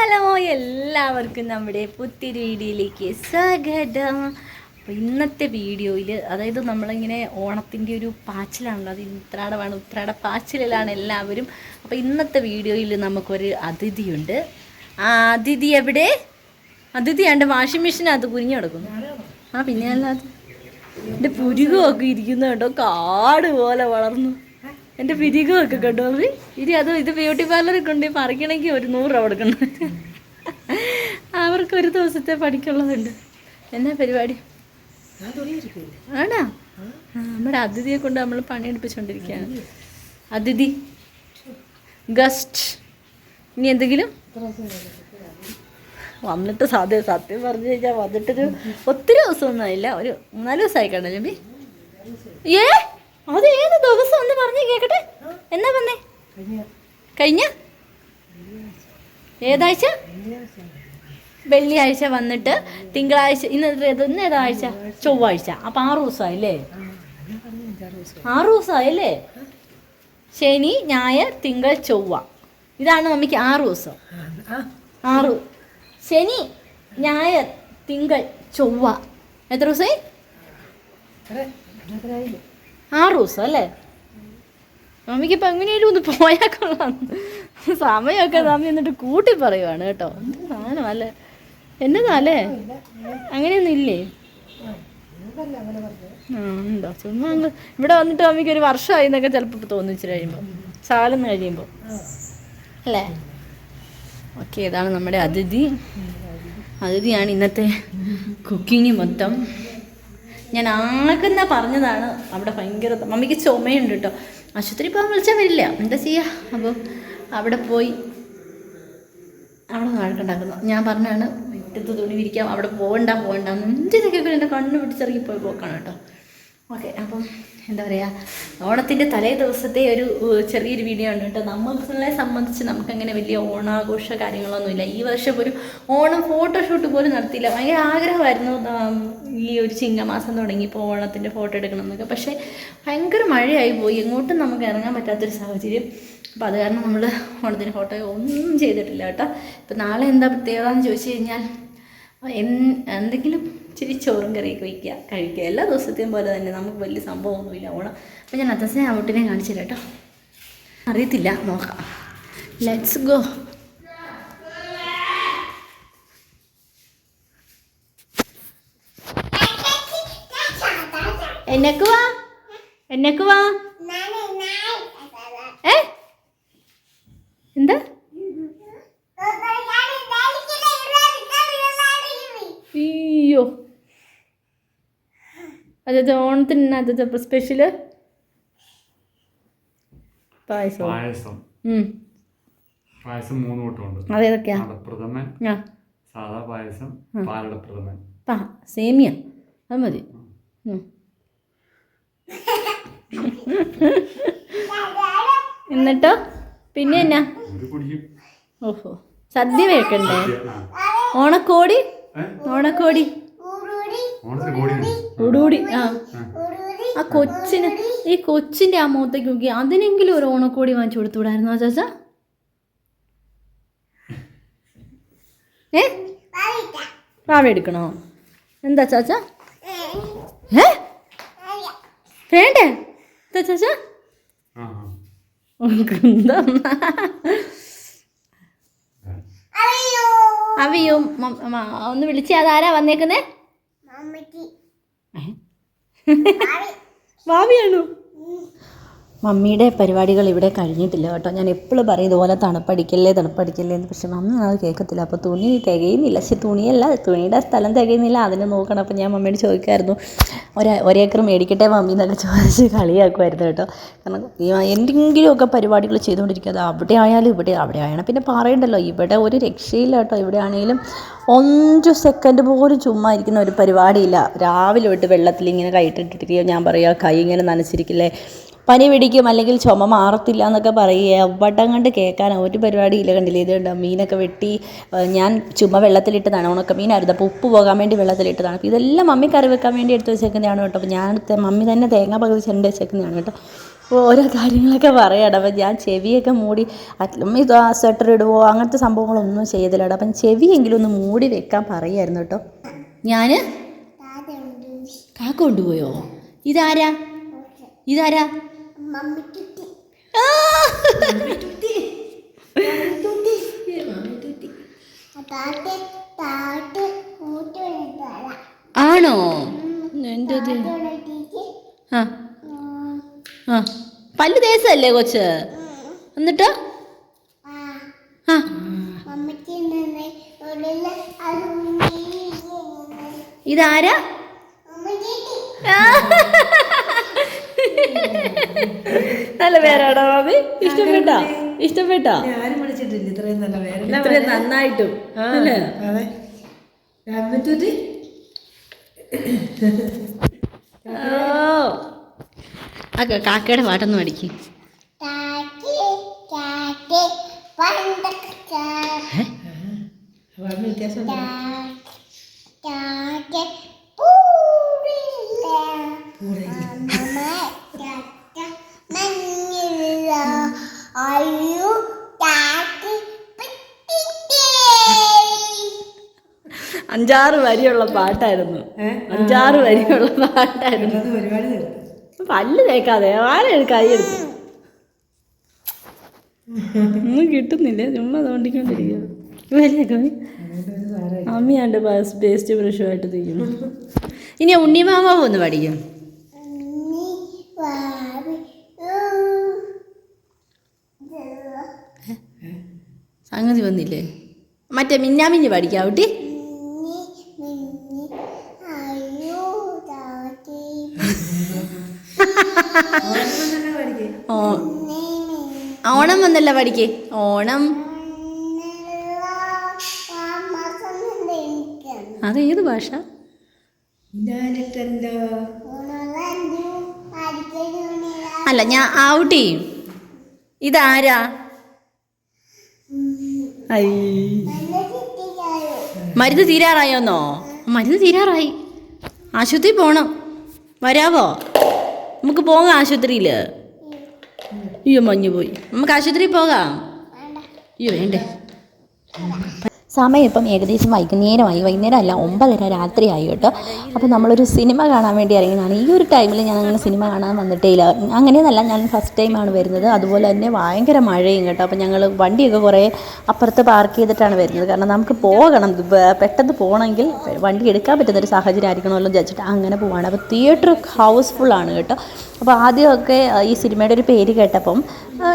Hello, എല്ലാവർക്കും നമ്മുടെ പുതിയൊരു വീഡിയോയിലേക്ക് സ്വാഗതം. അപ്പോൾ ഇന്നത്തെ വീഡിയോയിൽ അതായത് നമ്മളിങ്ങനെ ഓണത്തിൻ്റെ ഒരു പാച്ചിലാണല്ലോ, അത് ഉത്രാട പാച്ചിലാണ് എല്ലാവരും. അപ്പോൾ ഇന്നത്തെ വീഡിയോയിൽ നമുക്കൊരു അതിഥിയുണ്ട്. ആ അതിഥി എവിടെ? അതിഥിയാണ്ട് വാഷിംഗ് മെഷീനകത്ത് കുനിഞ്ഞു കിടക്കുന്നു. പിന്നെ അല്ലാതെ എൻ്റെ പുരുകമൊക്കെ ഇരിക്കുന്നു കേട്ടോ, കാട് പോലെ വളർന്നു എൻ്റെ പിരികമൊക്കെ കേട്ടോ. ഇനി ഇത് ബ്യൂട്ടി പാർലറിൽ കൊണ്ട് പറിക്കണമെങ്കിൽ ഒരു 100 രൂപ കൊടുക്കണം. അവർക്ക് ഒരു ദിവസത്തെ പഠിക്കുള്ളതുണ്ട്. എന്നാ പരിപാടി ആണോ? നമ്മുടെ അതിഥിയെ കൊണ്ട് നമ്മൾ പണിയെടുപ്പിച്ചുകൊണ്ടിരിക്കുകയാണ്. അതിഥി ഗസ്റ്റ് ഇനി എന്തെങ്കിലും വന്നിട്ട് സത്യം പറഞ്ഞു കഴിഞ്ഞാൽ വന്നിട്ടൊരു ഒത്തിരി ദിവസമൊന്നും ആയില്ല, ഒരു 4 ദിവസമായി കണ്ടോ ചെമ്പി. അത് ഏത് ദിവസം ഒന്ന് പറഞ്ഞേ കേക്കട്ടെ. എന്നാ വന്നേ? കഴിഞ്ഞ ഏതാഴ്ച? വെള്ളിയാഴ്ച വന്നിട്ട് തിങ്കളാഴ്ച, ഇന്ന് ഏതാഴ്ച? ചൊവ്വാഴ്ച. അപ്പം 6 ദിവസമായില്ലേ? 6 ദിവസമായില്ലേ? ശനി, ഞായർ, തിങ്കൾ, ചൊവ്വ. ഇതാണ് മമ്മിക്ക് 6 ദിവസം. 6 ശനി, ഞായർ, തിങ്കൾ, ചൊവ്വ. എത്ര ദിവസമായി? 6 ദിവസം അല്ലേ? മമ്മിക്ക് ഇപ്പം എങ്ങനെയാലും ഒന്ന് പോയാൽ കൊള്ളാം. സമയമൊക്കെ മമ്മി എന്നിട്ട് കൂട്ടി പറയുവാണ് കേട്ടോ. സാധനമല്ലേ എന്നതല്ലേ? അങ്ങനെയൊന്നും ഇല്ലേ? ഉണ്ടോ? ചുമ്മാ ഇവിടെ വന്നിട്ട് മമ്മിക്ക് ഒരു വർഷമായി എന്നൊക്കെ ചിലപ്പോൾ തോന്നിച്ചു കഴിയുമ്പോൾ, സാലെന്ന് കഴിയുമ്പോൾ അല്ലേ? ഓക്കെ, ഇതാണ് നമ്മുടെ അതിഥിയാണ് ഇന്നത്തെ കുക്കിങ് മൊത്തം. ഞാൻ ആകെന്നാ പറഞ്ഞതാണ്. അവിടെ ഭയങ്കര മമ്മിക്ക് ചുമയുണ്ട് കേട്ടോ. ആശുപത്രി പോകാൻ വിളിച്ചാൽ വരില്ല, എന്താ ചെയ്യുക? അപ്പോൾ അവിടെ പോയി അവിടെ വഴക്കുണ്ടാക്കുന്നു. ഞാൻ പറഞ്ഞാണ് മുറ്റത്ത് തുണി വിരിക്കാം, അവിടെ പോകണ്ട നെഞ്ചിതൊക്കെ എൻ്റെ കണ്ണ് പിടിച്ചിറങ്ങി പോയി പോക്കാണ് കേട്ടോ. ഓക്കെ, അപ്പം എന്താ പറയുക, ഓണത്തിൻ്റെ തലേ ദിവസത്തെ ഒരു ചെറിയൊരു വീഡിയോ ഉണ്ട് കേട്ടോ. നമ്മളെ സംബന്ധിച്ച് നമുക്കങ്ങനെ വലിയ ഓണാഘോഷ കാര്യങ്ങളൊന്നുമില്ല. ഈ വർഷം ഒരു ഓണം ഫോട്ടോഷൂട്ട് പോലും നടത്തിയില്ല. ഭയങ്കര ആഗ്രഹമായിരുന്നു ഈ ഒരു ചിങ്ങമാസം തുടങ്ങിയപ്പോൾ ഓണത്തിൻ്റെ ഫോട്ടോ എടുക്കണം എന്നൊക്കെ. പക്ഷേ ഭയങ്കര മഴയായി പോയി, എങ്ങോട്ടും നമുക്ക് ഇറങ്ങാൻ പറ്റാത്തൊരു സാഹചര്യം. അപ്പോൾ അത് കാരണം നമ്മൾ ഓണത്തിൻ്റെ ഫോട്ടോ ഒന്നും ചെയ്തിട്ടില്ല കേട്ടോ. ഇപ്പം നാളെ എന്താ പ്രത്യേകത എന്ന് ചോദിച്ചു കഴിഞ്ഞാൽ എന്തെങ്കിലും ഇച്ചിരി ചോറും കറിയൊക്കെ വയ്ക്കുക, കഴിക്കുക. എല്ലാ ദിവസത്തെയും പോലെ തന്നെ, നമുക്ക് വലിയ സംഭവമൊന്നുമില്ല ഓണം. അപ്പം ഞാൻ അത്തസേ ഔട്ടിനെ കാണിച്ചില്ല കേട്ടോ. അറിയത്തില്ല, നോക്കാം. Let's go. എന്നക്കുവാ എന്താ? അയ്യോ, അതെ ഓണത്തിന് അതെ സ്പെഷ്യല് പായസം 3 കൂട്ടമുണ്ട്. അതേതൊക്കെയാ? സാധാ പായസം, പാലടപ്രഥമൻ, സേമിയ. അത് മതി. എന്നിട്ടോ പിന്നെ എന്നാ? ഓഹോ, സദ്യ വെക്കണ്ടേ? ഓണക്കോടി ഉടൂടി. ആ കൊച്ചിന്, ഈ കൊച്ചിൻ്റെ ആ മുഖത്തേക്ക് നോക്കി അതിനെങ്കിലും ഒരു ഓണക്കോടി വാങ്ങിച്ചു കൊടുത്തുകൂടായിരുന്നോ ചാച്ച? പാവ എടുക്കണോ? എന്താ ചാച്ച? വേണ്ടേ എന്താ ചാച്ച? അവയും ഒന്ന് വിളിച്ചേ. അതാരാ വന്നേക്കുന്നേ? ഭാവിയാണോ? മമ്മിയുടെ പരിപാടികൾ ഇവിടെ കഴിഞ്ഞിട്ടില്ല കേട്ടോ. ഞാൻ എപ്പോഴും പറയും ഇതുപോലെ തണുപ്പടിക്കല്ലേ എന്ന്. പക്ഷെ മമ്മി അത് കേൾക്കത്തില്ല. അപ്പോൾ തുണി തികയുന്നില്ല. പക്ഷെ തുണിയുടെ സ്ഥലം തികയുന്നില്ല, അതിന് നോക്കണം. അപ്പോൾ ഞാൻ മമ്മിയോട് ചോദിക്കുമായിരുന്നു, ഒരേക്കർ മേടിക്കട്ടെ മമ്മി എന്നൊക്കെ ചോദിച്ച് കളിയാക്കുമായിരുന്നു കേട്ടോ. കാരണം എന്തെങ്കിലുമൊക്കെ പരിപാടികൾ ചെയ്തുകൊണ്ടിരിക്കുക, അത് അവിടെ ആയാലും അവിടെ ആയാണ്. പിന്നെ പറയണ്ടല്ലോ, ഇവിടെ ഒരു രക്ഷയില്ല കേട്ടോ. ഇവിടെ ആണെങ്കിലും 5 സെക്കൻഡ് പോലും ചുമ്മാ ഇരിക്കുന്ന ഒരു പരിപാടിയില്ല. രാവിലെ തൊട്ട് വെള്ളത്തിൽ ഇങ്ങനെ കൈയിട്ടിട്ടിരിക്കുക. ഞാൻ പറയുക കൈ ഇങ്ങനെ നനച്ചിരിക്കില്ലേ, പനി പിടിക്കും, അല്ലെങ്കിൽ ചുമ മാറത്തില്ല എന്നൊക്കെ പറയുക. വട്ടം കണ്ട് കേൾക്കാൻ ഒരു പരിപാടിയില്ല. കണ്ടില്ലേ, ഇത് മീനൊക്കെ വെട്ടി ഞാൻ ചുമ വെള്ളത്തിലിട്ടതാണ്. ഉണക്കമീനായിരുന്നു, അപ്പോൾ ഉപ്പ് പോകാൻ വേണ്ടി വെള്ളത്തിലിട്ടതാണ്. അപ്പോൾ ഇതെല്ലാം മമ്മി കറി വെക്കാൻ വേണ്ടി എടുത്ത് വെച്ചേക്കുന്നതാണ് കേട്ടോ. അപ്പോൾ മമ്മി തന്നെ തേങ്ങ പകുതി ചെണ്ട് വെച്ചേക്കുന്നതാണ് കേട്ടോ. ഓരോ കാര്യങ്ങളൊക്കെ പറയണം. അപ്പം ഞാൻ ചെവിയൊക്കെ മൂടി ഇത് സ്വെറ്റർ ഇടുവോ അങ്ങനത്തെ സംഭവങ്ങളൊന്നും ചെയ്തില്ലട. അപ്പം ചെവിയെങ്കിലും ഒന്ന് മൂടി വെക്കാൻ പറയായിരുന്നു കേട്ടോ. ഞാൻ കാക്ക കൊണ്ടുപോയോ? ഇതാരാ? ഇതാരാ? ആണോ? എൻ്റെ ആ ആ പല്ല് തേച്ചല്ലേ കൊച്ച്? എന്നിട്ടോ? ആ ഇതാരാ? നല്ല പേരാണോ മാമി? ഇഷ്ടപ്പെട്ടോ? ഇഷ്ടപ്പെട്ടോ? ഇത്രയും നന്നായിട്ടും അല്ലേ? കാക്കയുടെ പാട്ടൊന്നും അടിക്കും. അഞ്ചാറ് വരിയുള്ള പാട്ടായിരുന്നു. 5-6 വരിയുള്ള പാട്ടായിരുന്നു. പല്ല് തേക്കാതെ ആരും കൈ എടുക്കും. ഒന്നും കിട്ടുന്നില്ല, ചുമ്മാ തോണ്ടിക്കൊണ്ടിരിക്കുന്നു. അമ്മയാണ്ട് പേസ്റ്റ് ബ്രഷുമായിട്ട് തീരുന്നു. ഇനി ഉണ്ണിമാമാവ് ഒന്ന് പഠിക്കും. സംഗതി വന്നില്ലേ? മറ്റേ മിന്നാമിഞ്ഞ് പഠിക്കാം കുട്ടി. ഓണം വന്നല്ല പഠിക്കേ. ഓണം അതേത് ഭാഷ? അല്ല ഞാൻ ഔട്ടി. ഇതാരാ? മരുന്ന് തീരാറായോന്നോ? മരുന്ന് തീരാറായി. ആശുപത്രി പോണം. വരാവോ? നമുക്ക് പോകാം ആശുപത്രിയിൽ. അയ്യോ മഞ്ഞ് പോയി. നമുക്ക് ആശുപത്രിയിൽ പോകാം. അയ്യോ വേണ്ടേ. സമയം ഇപ്പം ഏകദേശം വൈകുന്നേരം അല്ല 9:30 രാത്രിയായി കേട്ടോ. അപ്പോൾ നമ്മളൊരു സിനിമ കാണാൻ വേണ്ടി ഇറങ്ങിയതാണ്. ഈ ഒരു ടൈമിൽ ഞാൻ അങ്ങനെ സിനിമ കാണാൻ വന്നിട്ടേ ഇല്ല. അങ്ങനെയെന്നല്ല, ഞാൻ ഫസ്റ്റ് ടൈമാണ് വരുന്നത്. അതുപോലെ തന്നെ ഭയങ്കര മഴയും കേട്ടോ. അപ്പോൾ ഞങ്ങൾ വണ്ടിയൊക്കെ കുറേ അപ്പുറത്ത് പാർക്ക് ചെയ്തിട്ടാണ് വരുന്നത്. കാരണം നമുക്ക് പോകണം, പെട്ടെന്ന് പോകണമെങ്കിൽ വണ്ടി എടുക്കാൻ പറ്റുന്നൊരു സാഹചര്യം ആയിരിക്കണമല്ലോ വിചാരിച്ചിട്ട് അങ്ങനെ പോവാണ്. അപ്പോൾ തിയേറ്റർ ഹൗസ്ഫുള്ളാണ് കേട്ടോ. അപ്പോൾ ആദ്യമൊക്കെ ഈ സിനിമയുടെ ഒരു പേര് കേട്ടപ്പം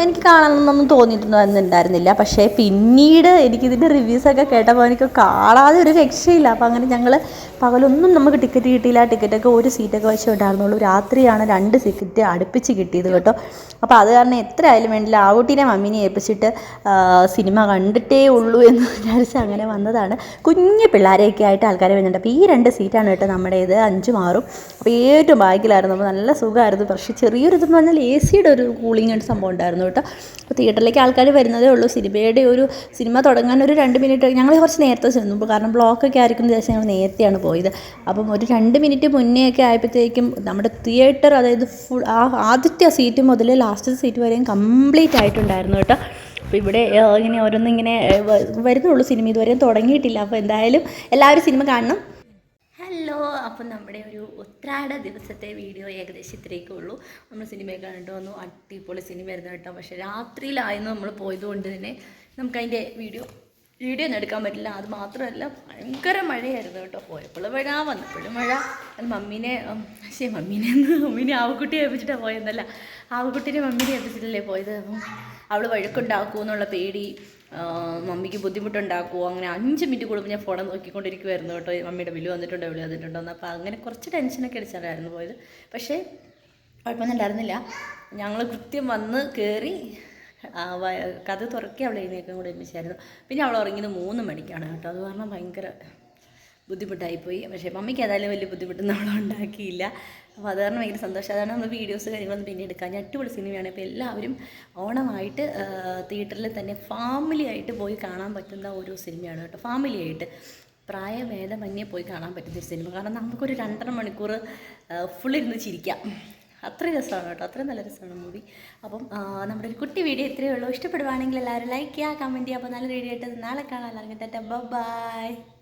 എനിക്ക് കാണണമെന്നൊന്നും തോന്നിയിട്ടുണ്ടായിരുന്നില്ല. പക്ഷേ പിന്നീട് എനിക്കിതിൻ്റെ റിവ്യൂസൊക്കെ കേട്ടപ്പോൾ എനിക്ക് കാണാതെ ഒരു രക്ഷയില്ല. അപ്പോൾ അങ്ങനെ ഞങ്ങൾ പകലൊന്നും നമുക്ക് ടിക്കറ്റ് കിട്ടിയില്ല. ടിക്കറ്റൊക്കെ ഒരു സീറ്റൊക്കെ വെച്ചേ ഉണ്ടായിരുന്നുള്ളൂ. രാത്രിയാണ് 2 സീറ്റ് അടുപ്പിച്ച് കിട്ടിയത് കേട്ടോ. അപ്പോൾ അത് കാരണം എത്ര ആയാലും വേണ്ടില്ല, ആവൂട്ടിനെ മമ്മീനെ ഏൽപ്പിച്ചിട്ട് സിനിമ കണ്ടിട്ടേ ഉള്ളൂ എന്ന് വിചാരിച്ച് അങ്ങനെ വന്നതാണ്. കുഞ്ഞു പിള്ളേരെയൊക്കെ ആയിട്ട് ആൾക്കാരെ വരുന്നുണ്ട്. അപ്പോൾ ഈ 2 സീറ്റാണ് കേട്ടോ നമ്മുടേത്, 5 മാറും. അപ്പോൾ ഏറ്റവും ബാക്കിലായിരുന്നു. അപ്പോൾ നല്ല സുഖമായിരുന്നു. പക്ഷേ ചെറിയൊരിതെന്ന് പറഞ്ഞാൽ AC-യുടെ ഒരു കൂളിംഗ് ആയിട്ട് സംഭവം ഉണ്ടായിരുന്നു കേട്ടോ. അപ്പോൾ തിയേറ്ററിലേക്ക് ആൾക്കാർ വരുന്നതേ ഉള്ളൂ. സിനിമ തുടങ്ങാൻ ഒരു 2 മിനിറ്റ് ഞങ്ങൾ കുറച്ച് നേരത്തെ ചെന്നു. കാരണം ബ്ലോക്കൊക്കെ ആയിരിക്കും വിചാരിച്ച് ഞങ്ങൾ നേരത്തെയാണ് പോയത്. അപ്പം ഒരു 2 മിനിറ്റ് മുന്നേ ഒക്കെ ആയപ്പോഴത്തേക്കും നമ്മുടെ തിയേറ്റർ, അതായത് ഫുൾ ആദ്യത്തെ സീറ്റ് മുതൽ ലാസ്റ്റ് സീറ്റ് വരെയും കംപ്ലീറ്റ് ആയിട്ടുണ്ടായിരുന്നു കേട്ടോ. അപ്പോൾ ഇവിടെ ഇങ്ങനെ ഓരോന്നിങ്ങനെ വരുന്നുള്ളൂ. സിനിമ ഇതുവരെയും തുടങ്ങിയിട്ടില്ല. അപ്പോൾ എന്തായാലും എല്ലാവരും സിനിമ കാണണം. ഹലോ, അപ്പം നമ്മുടെ ഒരു ഉത്രാട ദിവസത്തെ വീഡിയോ ഏകദേശം ഇത്രയൊക്കെ ഉള്ളൂ. നമ്മൾ സിനിമയൊക്കെ കണ്ടിട്ട് വന്നു. അടിപൊളി സിനിമയായിരുന്നു കേട്ടോ. പക്ഷേ രാത്രിയിലായിരുന്നു നമ്മൾ പോയതുകൊണ്ട് തന്നെ നമുക്കതിൻ്റെ വീഡിയോ ഒന്നും എടുക്കാൻ പറ്റില്ല. അത് മാത്രമല്ല ഭയങ്കര മഴയായിരുന്നു കേട്ടോ. പോയപ്പോൾ മഴ, വന്നപ്പോഴും മഴ. അത് മമ്മീനെ ആവക്കുട്ടിയെ ഏൽപ്പിച്ചിട്ടാണ് പോയതല്ല, ആവക്കുട്ടീനെ മമ്മീനെ ഏൽപ്പിച്ചിട്ടല്ലേ പോയത്. അപ്പം അവൾ വഴക്കുണ്ടാക്കുമോ എന്നുള്ള പേടി, മമ്മിക്ക് ബുദ്ധിമുട്ടുണ്ടാക്കുമോ, അങ്ങനെ 5 മിനിറ്റ് കൂടുമ്പോൾ ഞാൻ ഫോൺ നോക്കിക്കൊണ്ടിരിക്കുമായിരുന്നു കേട്ടോ. മമ്മിയുടെ ബില്ല് വന്നിട്ടുണ്ടോ എന്ന്. അപ്പോൾ അങ്ങനെ കുറച്ച് ടെൻഷനൊക്കെ അടിച്ചാലായിരുന്നു പോയത്. പക്ഷേ കുഴപ്പമൊന്നും ഉണ്ടായിരുന്നില്ല. ഞങ്ങൾ കൃത്യം വന്ന് കയറി കഥ തുറക്കി അവൾ എഴുന്നേക്കും കൂടെ ഒരുമിച്ചായിരുന്നു. പിന്നെ അവൾ ഉറങ്ങിയത് 3 മണിക്കാണ് കേട്ടോ. അത് കാരണം ഭയങ്കര ബുദ്ധിമുട്ടായിപ്പോയി. പക്ഷേ മമ്മിക്ക് ഏതായാലും വലിയ ബുദ്ധിമുട്ടൊന്നും അവൾ ഉണ്ടാക്കിയില്ല. അപ്പോൾ അത് കാരണം ഭയങ്കര സന്തോഷം. അതാണ് നമ്മൾ വീഡിയോസ് കാര്യങ്ങളൊന്നും പിന്നെ എടുക്കാൻ. അടിപൊളി സിനിമയാണ്. ഇപ്പോൾ എല്ലാവരും ഓണമായിട്ട് തിയേറ്ററിൽ തന്നെ ഫാമിലി ആയിട്ട് പോയി കാണാൻ പറ്റുന്ന ഒരു സിനിമയാണ് കേട്ടോ. ഫാമിലി ആയിട്ട് പ്രായഭേദമന്യേ പോയി കാണാൻ പറ്റുന്നൊരു സിനിമ. കാരണം നമുക്കൊരു 2.5 മണിക്കൂർ ഫുള്ളിരുന്ന് ചിരിക്കാം. അത്രയും രസമാണ് കേട്ടോ, അത്രയും നല്ല രസമാണ് മൂവി. അപ്പം നമ്മുടെ ഒരു കുട്ടി വീഡിയോ ഇത്രയേ ഉള്ളൂ. ഇഷ്ടപ്പെടുവാണെങ്കിൽ എല്ലാവരും ലൈക്ക് ചെയ്യുക, കമൻറ്റ് ചെയ്യുക. അപ്പോൾ നല്ല വീഡിയോ ആയിട്ട് നാളെ കാണാം. എല്ലാവർക്കും ടാറ്റാ, ബൈ.